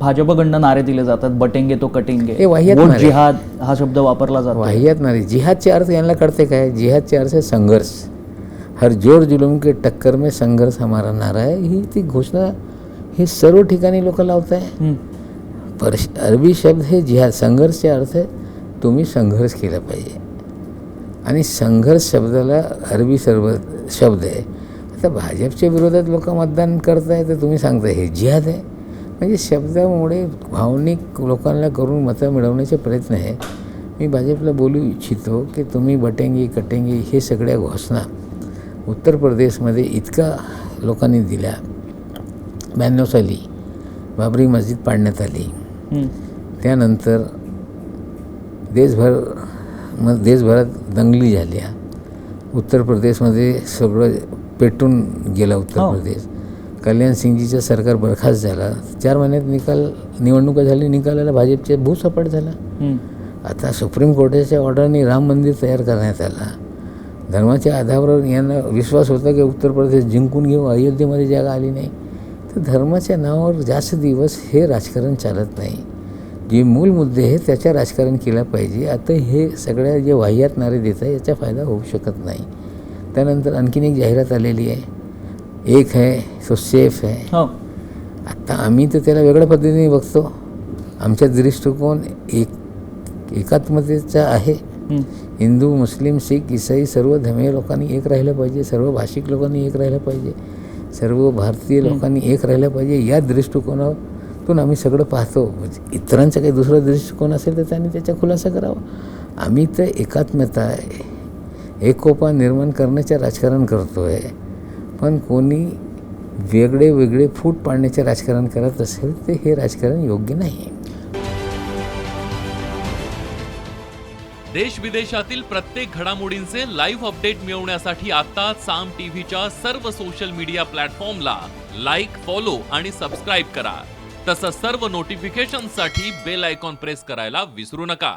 भाजपकडनं नारे दिले जातात, बटेंगे तो कटेंगे, हे वाह्यात वोट नारे. जिहाद हा शब्द वापरला जातो. वाह्यात नाही. जिहादचे अर्थ यांना कळते काय? जिहादचे अर्थ है संघर्ष. हर जोर जुलूम के टक्कर में संघर्ष हमारा नारा है. ही ती घोषणा हे सर्व ठिकाणी लोक लावत आहे. अरबी शब्द हे जिहाद, संघर्षचे अर्थ आहे तुम्ही संघर्ष केला पाहिजे. आणि संघर्ष शब्दाला अरबी सर्व शब्द आहे. आता भाजपच्या विरोधात लोक मतदान करत आहे तर तुम्ही सांगताय हे जिहाद आहे. म्हणजे शब्दामुळे भावनिक लोकांना करून मतं मिळवण्याचे प्रयत्न आहे. मी भाजपला बोलू इच्छितो की तुम्ही बटेंगे कटेंगे हे सगळ्या घोषणा उत्तर प्रदेशमध्ये इतका लोकांनी दिल्या. 92 साली बाबरी मस्जिद पाडण्यात आली. त्यानंतर देशभरात दंगली झाल्या. उत्तर प्रदेशमध्ये सगळं पेटून गेला उत्तर प्रदेश. कल्याण सिंगजीचं सरकार बरखास्त झाला. 4 महिन्यात निवडणुका झाली. निकालाला भाजपचे भूसपाट झाला. आता सुप्रीम कोर्टाच्या ऑर्डरने राम मंदिर तयार करण्यात आला. धर्माच्या आधारावर यांना विश्वास होता की उत्तर प्रदेश जिंकून घेऊ. अयोध्येमध्ये जागा आली नाही. तर धर्माच्या नावावर जास्त दिवस हे राजकारण चालत नाही. जे मूल मुद्दे आहेत त्याच्या राजकारण केलं पाहिजे. आता हे सगळ्या जे वाह्यात नारे देत आहे याचा फायदा होऊ शकत नाही. त्यानंतर आणखीन एक जाहिरात आलेली आहे. एक है सो सेफ है. आता आम्ही तर त्याला वेगळ्या पद्धतीने बघतो. आमचा दृष्टिकोन एकात्मतेचा आहे. हिंदू मुस्लिम शीख ईसाई सर्व धर्मीय लोकांनी एक राहिलं पाहिजे. सर्व भाषिक लोकांनी एक राहिलं पाहिजे. सर्व भारतीय लोकांनी एक राहिलं पाहिजे. या दृष्टिकोनातून आम्ही सगळं पाहतो. इतरांचा काही दुसरा दृष्टिकोन असेल तर त्यांनी त्याचा खुलासा करावा. आम्ही तर एकात्मता एकोपा निर्माण करण्याचं राजकारण करतो आहे. पण कोणी वेगळे फूट पाडण्याचे राजकारण करत असेल तर हे राजकारण योग्य नाही. देश विदेशातील प्रत्येक घडामोडींचे लाईव्ह अपडेट मिळवण्यासाठी आता साम टीव्हीच्या सर्व सोशल मीडिया प्लॅटफॉर्मला लाईक, फॉलो आणि सबस्क्राईब करा. तसंच सर्व नोटिफिकेशनसाठी बेल आयकॉन प्रेस करायला विसरू नका.